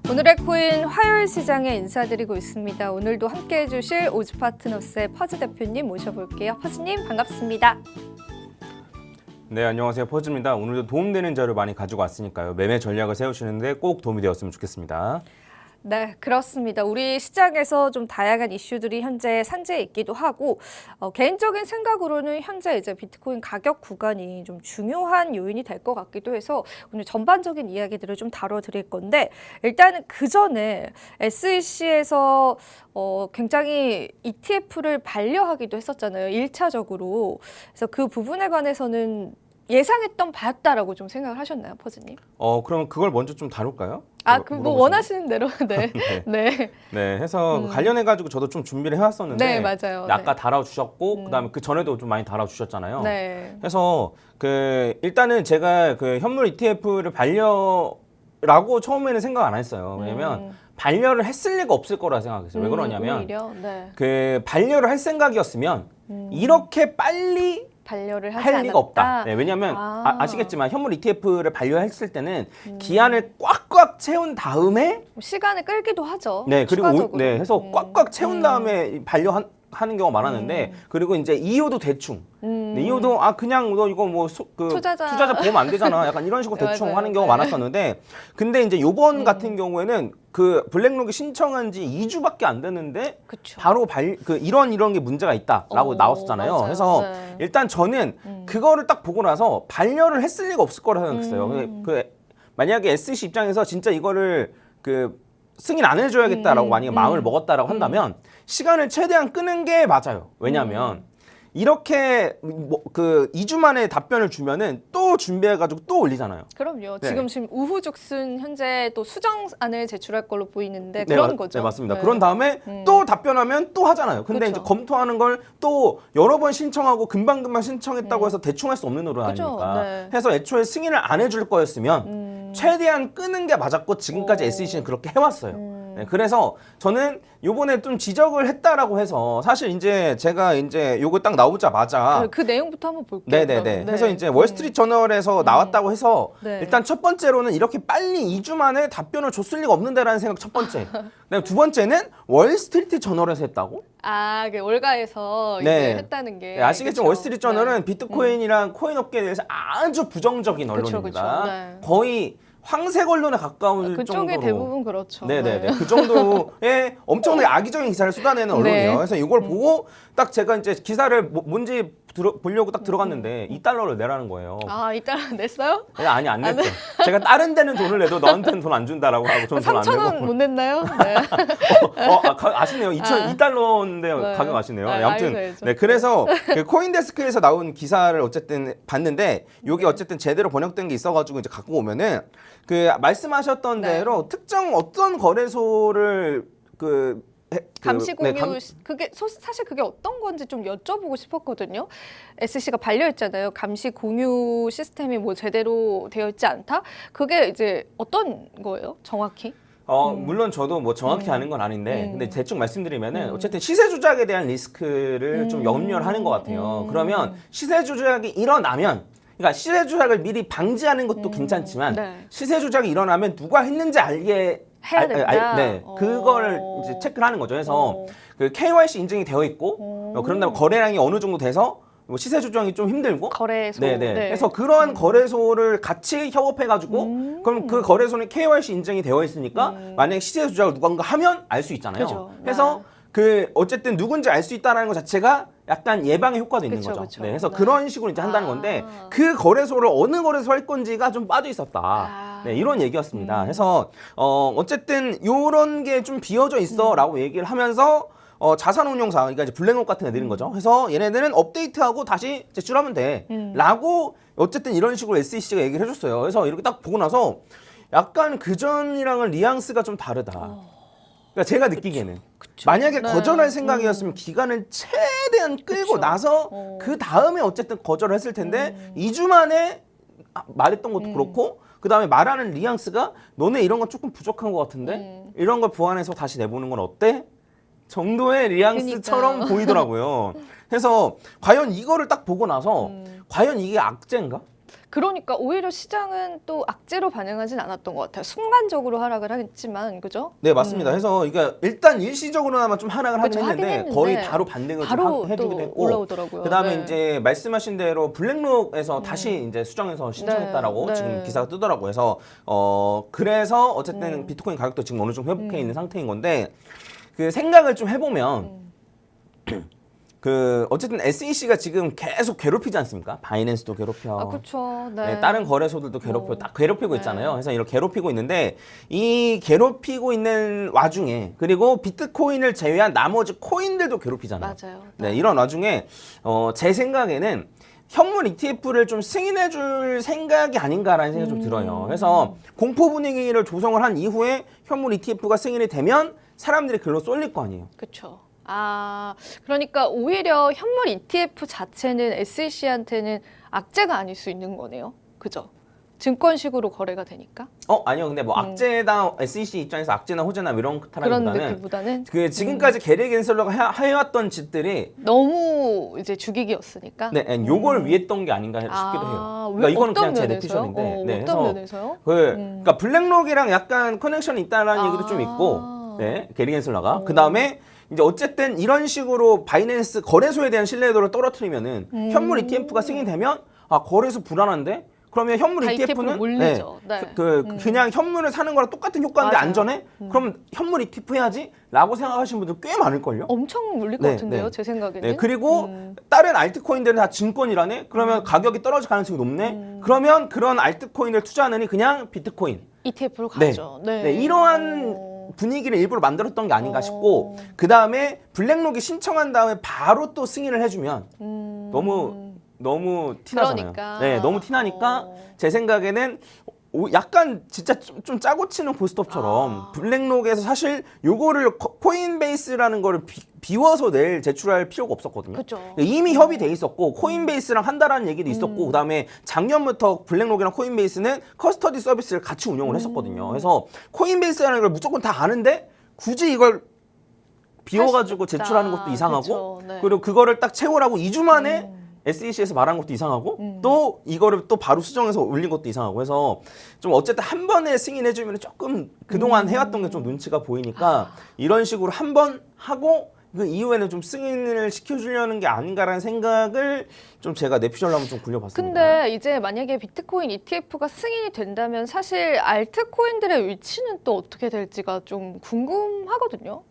오늘의 코인 화요일 시장에 인사드리고 있습니다. 오늘도 함께해 주실 오즈파트너스의 퍼즈 대표님 모셔볼게요. 퍼즈님 반갑습니다. 네, 안녕하세요. 퍼즈입니다. 오늘도 도움되는 자료 많이 가지고 왔으니까요. 매매 전략을 세우시는데 꼭 도움이 되었으면 좋겠습니다. 네, 그렇습니다. 우리 시장에서 좀 다양한 이슈들이 현재 산재에 있기도 하고 개인적인 생각으로는 현재 이제 비트코인 가격 구간이 좀 중요한 요인이 될 것 같기도 해서 오늘 전반적인 이야기들을 좀 다뤄드릴 건데 일단은 그 전에 SEC에서 굉장히 ETF를 반려하기도 했었잖아요. 1차적으로. 그래서 그 부분에 관해서는 예상했던 바였다라고 좀 생각을 하셨나요, 퍼즈님? 그럼 그걸 먼저 좀 다룰까요? 뭐 원하시는 대로. 네. 네. 네, 해서 관련해가지고 저도 좀 준비를 해왔었는데 네, 맞아요. 아까 달아주셨고 그다음에 그 전에도 좀 많이 달아주셨잖아요. 네. 그래서 일단은 제가 그 현물 ETF를 반려라고 처음에는 생각 안 했어요. 왜냐면 반려를 했을 리가 없을 거라 생각했어요. 왜 그러냐면 오히려, 네. 그 반려를 할 생각이었으면 이렇게 빨리 반려를 하지 할 않았다. 리가 없다. 네, 왜냐하면 아시겠지만 현물 ETF를 반려했을 때는 기한을 꽉꽉 채운 다음에 시간을 끌기도 하죠. 네, 그리고 추가적으로. 해서 꽉꽉 채운 다음에 반려하는 경우가 많았는데 그리고 이제 이유도 대충 네, 이유도 그냥 너 이거 뭐 투자자 보험 안 되잖아. 약간 이런 식으로 대충 맞아요. 하는 경우가 많았었는데 근데 이제 요번 같은 경우에는 그 블랙록이 신청한 지 2주밖에 안 됐는데 그쵸. 바로 이런 게 문제가 있다라고 나왔었잖아요. 맞아요. 그래서 네. 일단 저는 그거를 딱 보고 나서 반려를 했을 리가 없을 거라 생각했어요. 만약에 SEC 입장에서 진짜 이거를 승인 안 해줘야겠다라고 만약에 마음을 먹었다라고 한다면 시간을 최대한 끄는 게 맞아요. 왜냐하면 이렇게 2주 만에 답변을 주면은 또 준비해가지고 또 올리잖아요. 그럼요. 네. 지금 우후죽순 현재 또 수정안을 제출할 걸로 보이는데 그런 거죠. 네, 맞습니다. 네. 그런 다음에 또 답변하면 또 하잖아요. 근데 그쵸. 이제 검토하는 걸 또 여러 번 신청하고 금방금방 신청했다고 해서 대충 할 수 없는 노릇 그쵸. 아닙니까? 네. 해서 애초에 승인을 안 해줄 거였으면 최대한 끄는 게 맞았고 지금까지 SEC는 그렇게 해왔어요. 네, 그래서 저는 요번에 좀 지적을 했다라고 해서 사실 이제 제가 이제 요거 딱 나오자마자 그 내용부터 한번 볼게요. 네네네. 그러면. 네. 그래서 이제 월스트리트 저널에서 나왔다고 해서 네. 일단 첫 번째로는 이렇게 빨리 2주 만에 답변을 줬을 리가 없는데라는 생각 첫 번째. 그다음에 두 번째는 월스트리트 저널에서 했다고? 그 월가에서 네. 이제 했다는 게 네, 아시겠지만 그쵸? 월스트리트 저널은 네. 비트코인이랑 코인 업계에 대해서 아주 부정적인 그쵸, 언론입니다. 그쵸. 네. 거의 황색 언론에 가까운 그쪽이 정도로. 대부분 그렇죠. 네네네. 그 정도의 엄청나게 악의적인 기사를 쏟아내는 언론이에요. 네. 그래서 이걸 보고 딱 제가 이제 기사를 뭔지 보려고 딱 들어갔는데 2달러를 내라는 거예요. 이따 냈어요? 아니 안 냈죠. 제가 다른 데는 돈을 내도 너한테는 돈 안 준다라고 하고 저는 돈 안 3,000원 내고. 못 냈나요? 네. 아시네요. 2달러인데 네. 가격 아시네요. 알죠, 아무튼 알죠. 네, 그래서 그 코인데스크에서 나온 기사를 어쨌든 봤는데 이게 어쨌든 제대로 번역된 게 있어가지고 이제 갖고 오면은 말씀하셨던 네. 대로 특정 어떤 거래소를 감시 공유 그게 사실 그게 어떤 건지 좀 여쭤보고 싶었거든요. SC가 반려했잖아요. 감시 공유 시스템이 뭐 제대로 되어 있지 않다. 그게 이제 어떤 거예요? 정확히? 물론 저도 뭐 정확히 아는 건 아닌데 근데 대충 말씀드리면은 어쨌든 시세 조작에 대한 리스크를 좀 염려를 하는 것 같아요. 그러면 시세 조작이 일어나면 그러니까 시세 조작을 미리 방지하는 것도 괜찮지만 네. 시세 조작이 일어나면 누가 했는지 알게 해야 된다. 네, 그거를 이제 체크를 하는 거죠. 그래서 그 KYC 인증이 되어 있고 그런 다음에 거래량이 어느 정도 돼서 뭐 시세 조정이 좀 힘들고 거래소. 네네. 네. 그래서 그러한 거래소를 같이 협업해가지고 그럼 그 거래소는 KYC 인증이 되어 있으니까 만약에 시세 조작을 누군가 하면 알 수 있잖아요. 그죠. 그래서 어쨌든 누군지 알 수 있다는 것 자체가 약간 예방의 효과도 있는 그쵸, 거죠. 그쵸. 네, 그래서 네. 그런 식으로 이제 한다는 건데 그 거래소를 어느 거래소 할 건지가 좀 빠져 있었다. 네, 이런 얘기였습니다. 그래서 어쨌든 이런 게 좀 비어져 있어라고 얘기를 하면서 자산운용사, 그러니까 이제 블랙록 같은 애들인 거죠. 그래서 얘네들은 업데이트하고 다시 제출하면 돼.라고 어쨌든 이런 식으로 SEC가 얘기를 해줬어요. 그래서 이렇게 딱 보고 나서 약간 그전이랑은 뉘앙스가 좀 다르다. 그러니까 제가 느끼기에는 만약에 네. 거절할 생각이었으면 기간을 최대한 끌고 나서 그 다음에 어쨌든 거절을 했을 텐데 2주 만에 말했던 것도 그렇고 그 다음에 말하는 뉘앙스가 너네 이런 건 조금 부족한 것 같은데 이런 걸 보완해서 다시 내보는 건 어때? 정도의 뉘앙스처럼 그러니까요. 보이더라고요. 그래서 과연 이거를 딱 보고 나서 과연 이게 악재인가? 그러니까 오히려 시장은 또 악재로 반응하진 않았던 것 같아요. 순간적으로 하락을 하겠지만, 그죠? 네, 맞습니다. 그래서 이게 일단 일시적으로나마 좀 하락을 그렇죠, 하긴 하긴 했는데 했는데 거의 바로 반등을 바로 좀 해주기도 또 했고 올라오더라고요. 그다음에 네. 이제 말씀하신 대로 블랙록에서 다시 이제 수정해서 신청했다라고 네, 지금 네. 기사가 뜨더라고요. 그래서 그래서 어쨌든 비트코인 가격도 지금 어느 정도 회복해 있는 상태인 건데 그 생각을 좀 해보면 그 어쨌든 SEC가 지금 계속 괴롭히지 않습니까? 바이낸스도 괴롭혀. 아, 그렇죠. 네. 네, 다른 거래소들도 딱 괴롭히고 네. 있잖아요. 그래서 이렇게 괴롭히고 있는데 이 괴롭히고 있는 와중에 그리고 비트코인을 제외한 나머지 코인들도 괴롭히잖아요. 맞아요. 네, 이런 와중에 제 생각에는 현물 ETF를 좀 승인해 줄 생각이 아닌가라는 생각이 좀 들어요. 그래서 공포 분위기를 조성을 한 이후에 현물 ETF가 승인이 되면 사람들이 글로 쏠릴 거 아니에요. 그렇죠. 아, 그러니까 오히려 현물 ETF 자체는 SEC한테는 악재가 아닐 수 있는 거네요. 그죠? 증권식으로 거래가 되니까. 아니요. 근데 뭐 악재다 SEC 입장에서 악재나 호재나 이런 그런 타라기보다는 느낌보다는 그 지금까지 게리 겐슬러가 해왔던 짓들이 너무 이제 주기기였으니까. 요걸 위했던 게 아닌가 싶기도 해요. 그러니까 이거는 그냥 제 내피셜인데. 네, 어떤 그래서 면에서요? 그러니까 블랙록이랑 약간 커넥션이 있다라는 얘기도 좀 있고, 네, 게리 겐슬러가 그 다음에 이제 어쨌든 이런 식으로 바이낸스 거래소에 대한 신뢰도를 떨어뜨리면은 현물 ETF가 승인되면 거래소 불안한데. 그러면 현물 ETF는 몰리죠. 네. 그냥 현물을 사는 거랑 똑같은 효과인데 맞아요. 안전해? 그럼 현물 ETF 해야지? 라고 생각하시는 분들 꽤 많을걸요? 엄청 물릴 것 네, 같은데요, 네. 제 생각에는. 네, 그리고 다른 알트코인들은 다 증권이라네? 그러면 가격이 떨어질 가능성이 높네? 그러면 그런 알트코인을 투자하느니 그냥 비트코인. ETF로 네. 가죠. 네. 네, 이러한 분위기를 일부러 만들었던 게 아닌가 싶고 그 다음에 블랙록이 신청한 다음에 바로 또 승인을 해주면 너무 티나잖아요. 그러니까. 네, 너무 티나니까 제 생각에는 약간 진짜 좀 짜고 치는 고스톱처럼 블랙록에서 사실 요거를 코인베이스라는 거를 비워서 내일 제출할 필요가 없었거든요. 그죠. 이미 협의돼 있었고 코인베이스랑 한다라는 얘기도 있었고 그다음에 작년부터 블랙록이랑 코인베이스는 커스터디 서비스를 같이 운영을 했었거든요. 그래서 코인베이스라는 걸 무조건 다 아는데 굳이 이걸 비워가지고 제출하는 것도 이상하고 그쵸, 네. 그리고 그거를 딱 채우라고 2주 만에 SEC에서 말한 것도 이상하고 또 이거를 또 바로 수정해서 올린 것도 이상하고 해서 좀 어쨌든 한 번에 승인해주면 조금 그동안 해왔던 게 좀 눈치가 보이니까 이런 식으로 한 번 하고 그 이후에는 좀 승인을 시켜주려는 게 아닌가라는 생각을 좀 제가 내피셜로 한번 좀 굴려봤습니다. 근데 이제 만약에 비트코인 ETF가 승인이 된다면 사실 알트코인들의 위치는 또 어떻게 될지가 좀 궁금하거든요.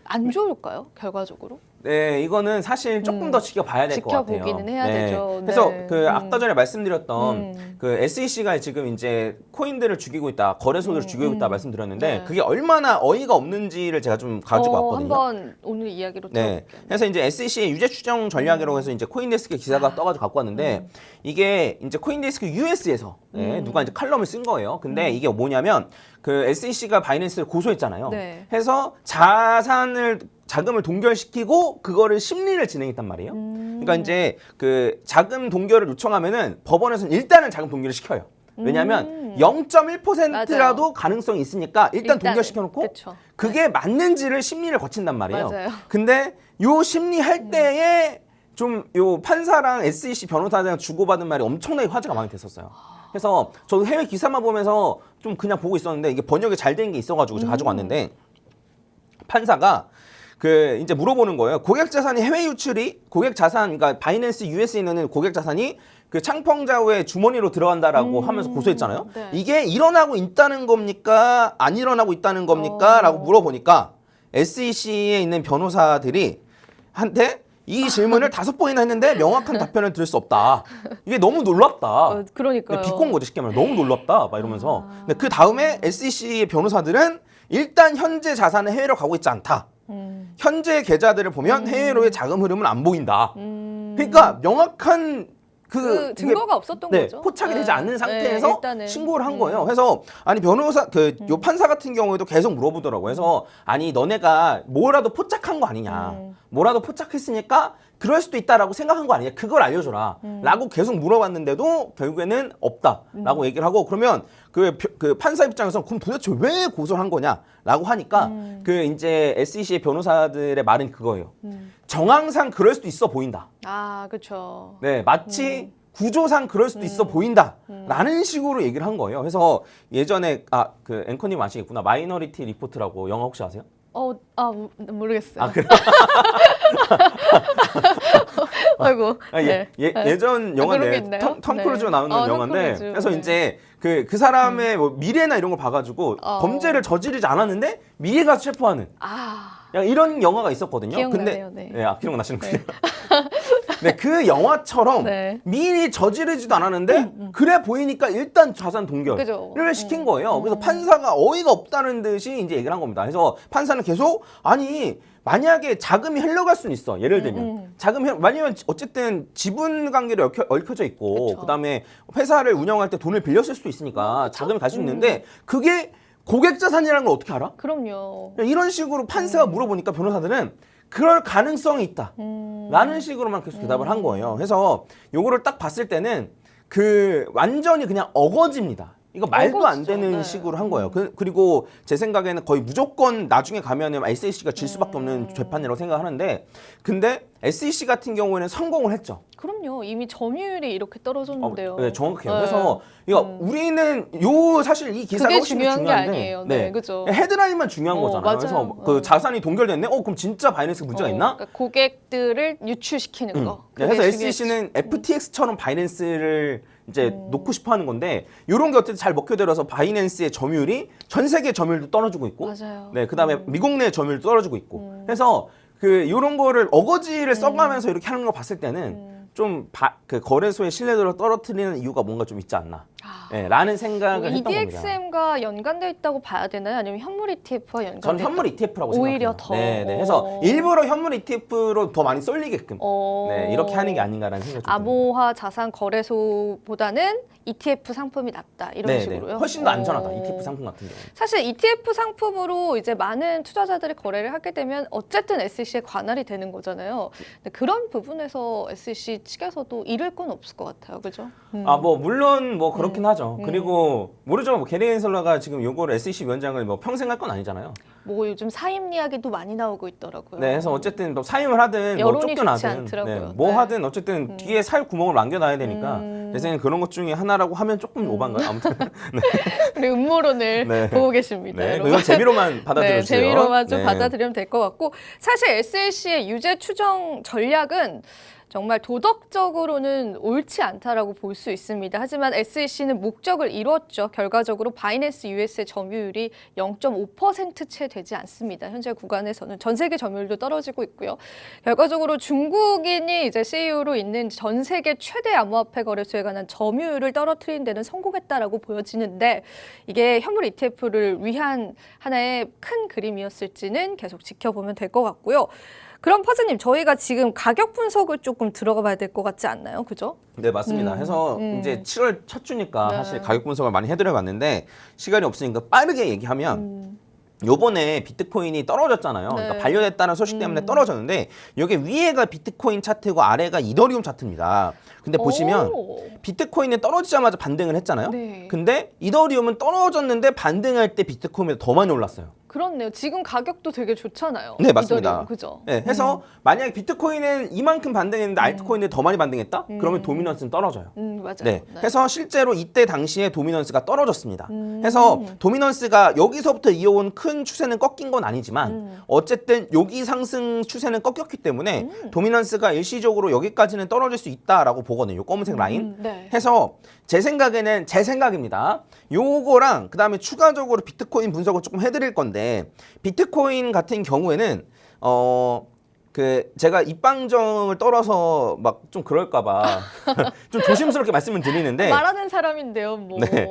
안 좋을까요? 결과적으로? 네, 이거는 사실 조금 더 지켜봐야 될 것 같아요. 지켜보기는 해야 되죠. 그래서 네. 그 아까 전에 말씀드렸던 그 SEC가 지금 이제 코인들을 죽이고 있다, 거래소들을 죽이고 있다 말씀드렸는데 네. 그게 얼마나 어이가 없는지를 제가 좀 가지고 왔거든요. 한번 오늘 이야기로 네. 들어볼게요. 그래서 이제 SEC의 유죄 추정 전략이라고 해서 이제 코인데스크 기사가 떠가지고 갖고 왔는데 이게 이제 코인데스크 US에서 누가 이제 칼럼을 쓴 거예요. 근데 이게 뭐냐면 그 SEC가 바이낸스를 고소했잖아요. 네. 해서 자금을 동결시키고 그거를 심리를 진행했단 말이에요. 그러니까 이제 그 자금 동결을 요청하면은 법원에서는 일단은 자금 동결을 시켜요. 왜냐하면 0.1%라도 맞아요. 가능성이 있으니까 일단 동결시켜놓고 그쵸. 그게 맞는지를 심리를 거친단 말이에요. 맞아요. 근데 요 심리할 때에 좀 요 판사랑 SEC 변호사랑 주고받은 말이 엄청나게 화제가 많이 됐었어요. 그래서 저도 해외 기사만 보면서 좀 그냥 보고 있었는데 이게 번역이 잘 된 게 있어가지고 제가 가지고 왔는데 판사가 그 이제 물어보는 거예요. 고객 자산이 해외 유출이 고객 자산 그러니까 바이낸스 US에 있는 고객 자산이 그 창펑자우의 주머니로 들어간다라고 하면서 고소했잖아요. 네. 이게 일어나고 있다는 겁니까? 안 일어나고 있다는 겁니까? 라고 물어보니까 SEC에 있는 변호사들이 한테 이 질문을 5번이나 했는데 명확한 답변을 들을 수 없다. 이게 너무 놀랍다. 그러니까요. 비꼰 거죠, 쉽게 말하면. 너무 놀랍다. 막 이러면서. 근데 그 다음에 SEC의 변호사들은 일단 현재 자산은 해외로 가고 있지 않다. 현재 계좌들을 보면 해외로의 자금 흐름은 안 보인다. 그러니까 명확한 그 증거가 없었던 거죠. 포착이 되지 네. 않는 상태에서 네, 일단은. 신고를 한 거예요. 그래서 아니 변호사 요 판사 같은 경우에도 계속 물어보더라고요. 그래서 아니 너네가 뭐라도 포착한 거 아니냐. 뭐라도 포착했으니까 그럴 수도 있다라고 생각한 거 아니냐. 그걸 알려줘라. 라고 계속 물어봤는데도 결국에는 없다라고 얘기를 하고 그러면 그 판사 입장에서 그럼 도대체 왜 고소를 한 거냐? 라고 하니까 그 이제 SEC의 변호사들의 말은 그거예요. 정황상 그럴 수도 있어 보인다. 아, 그렇죠. 네, 마치 구조상 그럴 수도 있어 보인다라는 식으로 얘기를 한 거예요. 그래서 예전에 그 앵커님 아시겠구나. 마이너리티 리포트라고 영화 혹시 아세요? 모르겠어요. 아, 그래? 아이고. 예전 영화인데 그런 게 있나요? 톰 크루즈가 나오는 톰 영화인데 크루즈. 그래서 네. 이제 그 사람의 뭐 미래나 이런 걸 봐가지고 범죄를 저지르지 않았는데 미래 가서 체포하는 약간 이런 영화가 있었거든요. 기억나네요. 근데 네. 기억나시는군요. 네, 그 영화처럼 네. 미리 저지르지도 않았는데 그래 보이니까 일단 자산 그죠. 동결을 시킨 거예요. 그래서 판사가 어이가 없다는 듯이 이제 얘기를 한 겁니다. 그래서 판사는 계속 아니 만약에 자금이 흘러갈 수는 있어. 예를 들면 만약에 어쨌든 지분 관계로 얽혀져 있고 그쵸. 그다음에 회사를 운영할 때 돈을 빌렸을 수도 있으니까 자금이 갈 수 있는데 그게 고객 자산이라는 걸 어떻게 알아? 그럼요. 이런 식으로 판사가 물어보니까 변호사들은 그럴 가능성이 있다. 라는 식으로만 계속 대답을 한 거예요. 그래서 요거를 딱 봤을 때는 그 완전히 그냥 어거지입니다. 이거 말도 안 어거지죠. 되는 네. 식으로 한 거예요. 그리고 제 생각에는 거의 무조건 나중에 가면은 SEC가 질 수밖에 없는 재판이라고 생각하는데 근데 SEC 같은 경우에는 성공을 했죠. 그럼요. 이미 점유율이 이렇게 떨어졌는데요. 네, 정확해요. 네. 그래서 이거 우리는 사실 이 기사가 그게 훨씬 중요한 게 중요한데 아니에요. 네, 그죠. 헤드라인만 중요한 거잖아요. 맞아요. 그래서 그 자산이 동결됐네. 그럼 진짜 바이낸스 문제가 있나? 그러니까 고객들을 유출시키는 거. 네, 그래서 그게 SEC는 FTX처럼 바이낸스를 이제 놓고 싶어 하는 건데 이런 게 어쨌든 잘 먹혀들어서 바이낸스의 점유율이 전 세계 점유율도 떨어지고 있고 맞아요. 그다음에 미국 내 점유율도 떨어지고 있고 그래서 이런 거를 어거지를 써가면서 이렇게 하는 거 봤을 때는 좀 그 거래소의 신뢰도를 떨어뜨리는 이유가 뭔가 좀 있지 않나 라는 생각을 했던 겁니다. EDXM과 연관되어 있다고 봐야 되나요? 아니면 현물 ETF와 연관되어 전 현물 ETF라고 오히려 생각해요. 더. 네. 그래서 일부러 현물 ETF로 더 많이 쏠리게끔 이렇게 하는 게 아닌가라는 생각이 좀 듭니다. 암호화 자산 거래소보다는 ETF 상품이 낫다 이런 식으로요. 훨씬 더 안전하다. ETF 상품 같은 경우. 사실 ETF 상품으로 이제 많은 투자자들이 거래를 하게 되면 어쨌든 SEC에 관할이 되는 거잖아요. 근데 그런 부분에서 SEC 측에서도 잃을 건 없을 것 같아요, 그죠? 물론 그렇긴 하죠. 그리고 모르죠. 게리 헨슬러가 지금 요거를 SEC 위원장을 평생 할 건 아니잖아요. 요즘 사임 이야기도 많이 나오고 있더라고요. 네, 그래서 어쨌든 사임을 하든 여론이 좋지 쫓겨나든 않더라고요. 하든 어쨌든 뒤에 살 구멍을 남겨놔야 되니까 제 생각엔 그런 것 중에 하나라고 하면 조금 오반가요? 아무튼 우리 음모론을 네. 보고 계십니다. 네, 여러분. 이건 재미로만 받아들여 주세요. 재미로만 좀 네. 받아들이면 될 것 같고 사실 SEC의 유죄 추정 전략은 정말 도덕적으로는 옳지 않다라고 볼 수 있습니다. 하지만 SEC는 목적을 이뤘죠. 결과적으로 바이낸스 US의 점유율이 0.5%채 되지 않습니다. 현재 구간에서는 전 세계 점유율도 떨어지고 있고요. 결과적으로 중국인이 이제 CEO로 있는 전 세계 최대 암호화폐 거래소에 관한 점유율을 떨어뜨리는 데는 성공했다라고 보여지는데 이게 현물 ETF를 위한 하나의 큰 그림이었을지는 계속 지켜보면 될 것 같고요. 그럼 퍼즈님 저희가 지금 가격 분석을 조금 들어가 봐야 될 것 같지 않나요? 그죠? 네, 맞습니다. 해서 이제 7월 첫 주니까 사실 가격 분석을 많이 해드려 봤는데 시간이 없으니까 빠르게 얘기하면 요번에 비트코인이 떨어졌잖아요. 그러니까 반려됐다는 소식 때문에 떨어졌는데 여기 위에가 비트코인 차트고 아래가 이더리움 차트입니다. 근데 보시면 비트코인은 떨어지자마자 반등을 했잖아요. 네. 근데 이더리움은 떨어졌는데 반등할 때 비트코인이 더 많이 올랐어요. 그렇네요. 지금 가격도 되게 좋잖아요. 네, 맞습니다. 이더리움, 그죠? 네, 해서 만약에 비트코인은 이만큼 반등했는데 알트코인이 더 많이 반등했다? 그러면 도미넌스는 떨어져요. 맞아요. 네. 해서 실제로 이때 당시에 도미넌스가 떨어졌습니다. 해서 도미넌스가 여기서부터 이어온 큰 추세는 꺾인 건 아니지만 어쨌든 여기 상승 추세는 꺾였기 때문에 도미넌스가 일시적으로 여기까지는 떨어질 수 있다라고 보거든요. 요 검은색 라인. 네. 해서 제 생각입니다. 요거랑 그다음에 추가적으로 비트코인 분석을 조금 해드릴 건데 비트코인 같은 경우에는 제가 입방정을 떨어서 막 좀 그럴까봐 좀 조심스럽게 말씀을 드리는데 말하는 사람인데요, 뭐. 네.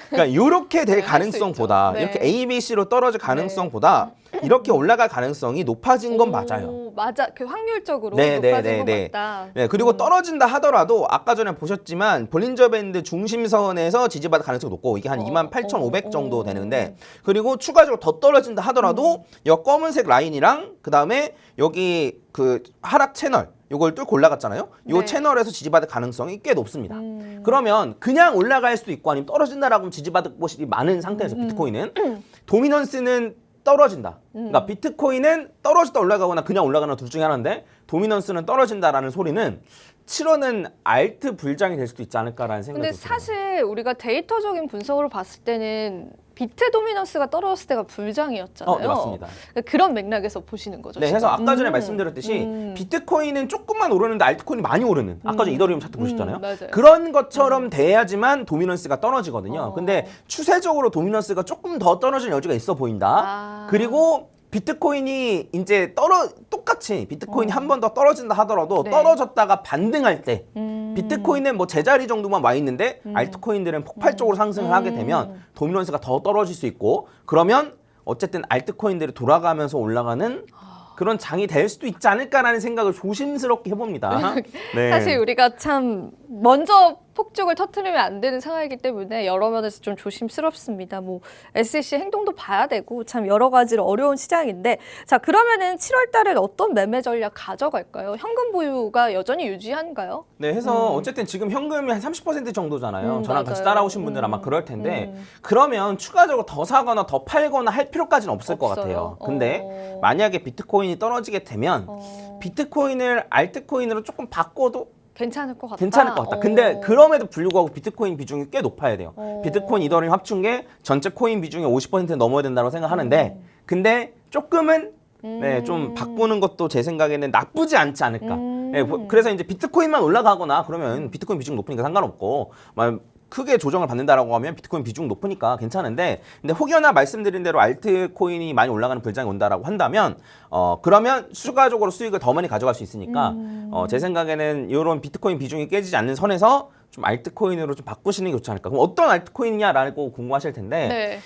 그러니까 이렇게 될 네, 할수 가능성보다 있죠. 네. 이렇게 A, B, C로 떨어질 가능성보다 이렇게 올라갈 가능성이 높아진 건 맞아요. 맞아. 그 확률적으로 네, 네, 높아진 네, 건 네. 맞다. 네, 그리고 떨어진다 하더라도 아까 전에 보셨지만 볼린저 밴드 중심선에서 지지받을 가능성이 높고 이게 한 28,500 정도 되는데 그리고 추가적으로 더 떨어진다 하더라도 이 검은색 라인이랑 그다음에 여기 그 하락 채널 요걸 뚫고 올라갔잖아요. 요 네. 채널에서 지지받을 가능성이 꽤 높습니다. 그러면 그냥 올라갈 수도 있고 아니면 떨어진다라고 하면 지지받을 곳이 많은 상태에서 비트코인은 도미넌스는 떨어진다. 그러니까 비트코인은 떨어졌다 올라가거나 그냥 올라가는 둘 중에 하나인데 도미넌스는 떨어진다라는 소리는 7원은 알트 불장이 될 수도 있지 않을까라는 생각이 근데 들어요. 사실 우리가 데이터적인 분석으로 봤을 때는 비트 도미넌스가 떨어졌을 때가 불장이었잖아요. 네, 맞습니다. 그런 맥락에서 보시는 거죠. 네, 지금. 그래서 아까 전에 말씀드렸듯이 비트코인은 조금만 오르는데 알트코인이 많이 오르는. 아까 전에 이더리움 차트 보셨잖아요. 맞아요. 그런 것처럼 돼야지만 도미넌스가 떨어지거든요. 근데 추세적으로 도미넌스가 조금 더 떨어질 여지가 있어 보인다. 그리고 비트코인이 이제 똑같이 비트코인이 한 번 더 떨어진다 하더라도 네. 떨어졌다가 반등할 때 비트코인은 뭐 제자리 정도만 와 있는데 알트코인들은 폭발적으로 상승을 하게 되면 도미넌스가 더 떨어질 수 있고 그러면 어쨌든 알트코인들이 돌아가면서 올라가는 그런 장이 될 수도 있지 않을까라는 생각을 조심스럽게 해봅니다. 네. 사실 우리가 참 먼저 폭죽을 터트리면 안 되는 상황이기 때문에 여러 면에서 좀 조심스럽습니다. 뭐 SEC 행동도 봐야 되고 참 여러 가지로 어려운 시장인데 자 그러면은 7월 달엔 어떤 매매 전략 가져갈까요? 현금 보유가 여전히 유지한가요? 네, 해서 어쨌든 지금 현금이 한 30% 정도잖아요. 저랑 같이 맞아요. 따라오신 분들 아마 그럴 텐데 그러면 추가적으로 더 사거나 더 팔거나 할 필요까지는 없을 것 같아요. 근데 만약에 비트코인이 떨어지게 되면 비트코인을 알트코인으로 조금 바꿔도 괜찮을 것 같다. 괜찮을 것 같다. 근데 그럼에도 불구하고 비트코인 비중이 꽤 높아야 돼요. 비트코인, 이더리움 합친 게 전체 코인 비중의 50% 넘어야 된다고 생각하는데 근데 조금은 네, 좀 바꾸는 것도 제 생각에는 나쁘지 않지 않을까. 네, 그래서 이제 비트코인만 올라가거나 그러면 비트코인 비중 높으니까 상관없고 크게 조정을 받는다라고 하면 비트코인 비중 높으니까 괜찮은데 근데 혹여나 말씀드린 대로 알트코인이 많이 올라가는 불장이 온다라고 한다면 그러면 추가적으로 수익을 더 많이 가져갈 수 있으니까 제 생각에는 이런 비트코인 비중이 깨지지 않는 선에서 좀 알트코인으로 좀 바꾸시는 게 좋지 않을까. 그럼 어떤 알트코인이냐라고 궁금하실 텐데 네.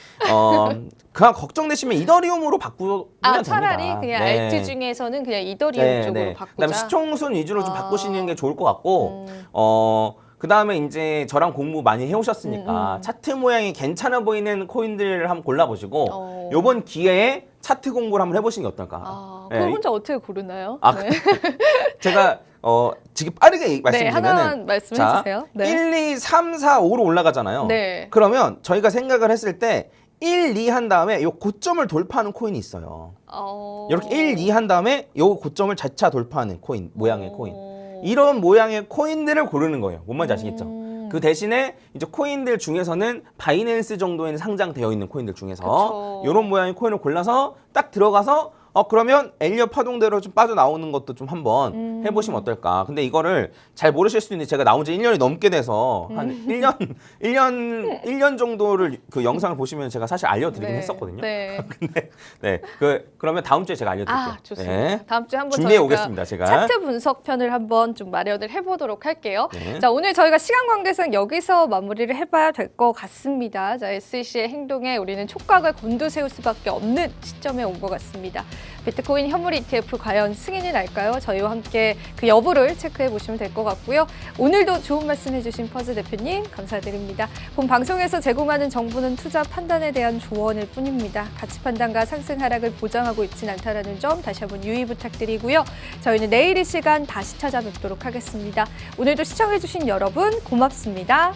그냥 걱정되시면 이더리움으로 바꾸면 됩니다. 차라리 그냥 네. 알트 중에서는 그냥 이더리움 네, 쪽으로 네. 바꾸자. 그다음에 시총순 위주로 좀 바꾸시는 게 좋을 것 같고 그 다음에 이제 저랑 공부 많이 해오셨으니까 차트 모양이 괜찮아 보이는 코인들을 한번 골라보시고 요번 기회에 차트 공부를 한번 해보시는 게 어떨까. 그걸 혼자 어떻게 고르나요? 네. 제가 지금 빠르게 네, 말씀드리면 하나만 말씀해 주세요. 네. 1, 2, 3, 4, 5로 올라가잖아요. 네. 그러면 저희가 생각을 했을 때 1, 2 한 다음에 요 고점을 돌파하는 코인이 있어요. 이렇게 1, 2 한 다음에 요 고점을 재차 돌파하는 코인, 모양의 코인. 이런 모양의 코인들을 고르는 거예요. 뭔 말인지 아시겠죠? 그 대신에 이제 코인들 중에서는 바이낸스 정도에는 상장되어 있는 코인들 중에서 이런 모양의 코인을 골라서 딱 들어가서 그러면 엘리엇 파동대로 좀 빠져나오는 것도 좀 한번 해보시면 어떨까. 근데 이거를 잘 모르실 수도 있는데 제가 나온 지 1년이 넘게 돼서 한 1년 정도를 그 영상을 보시면 제가 사실 알려드리긴 했었거든요. 네. 근데 네, 그러면 다음 주에 제가 알려드릴게요. 좋습니다. 네. 다음 주에 한번 준비해 저희가 오겠습니다, 제가. 차트 분석 편을 한번 좀 마련을 해보도록 할게요. 네. 자, 오늘 저희가 시간 관계상 여기서 마무리를 해봐야 될 것 같습니다. 자, SEC의 행동에 우리는 촉각을 곤두세울 수밖에 없는 시점에 온 것 같습니다. 비트코인 현물 ETF 과연 승인이 날까요? 저희와 함께 그 여부를 체크해 보시면 될 것 같고요. 오늘도 좋은 말씀 해주신 퍼즈 대표님 감사드립니다. 본 방송에서 제공하는 정보는 투자 판단에 대한 조언일 뿐입니다. 가치 판단과 상승 하락을 보장하고 있진 않다는 점 다시 한번 유의 부탁드리고요. 저희는 내일 이 시간 다시 찾아뵙도록 하겠습니다. 오늘도 시청해 주신 여러분 고맙습니다.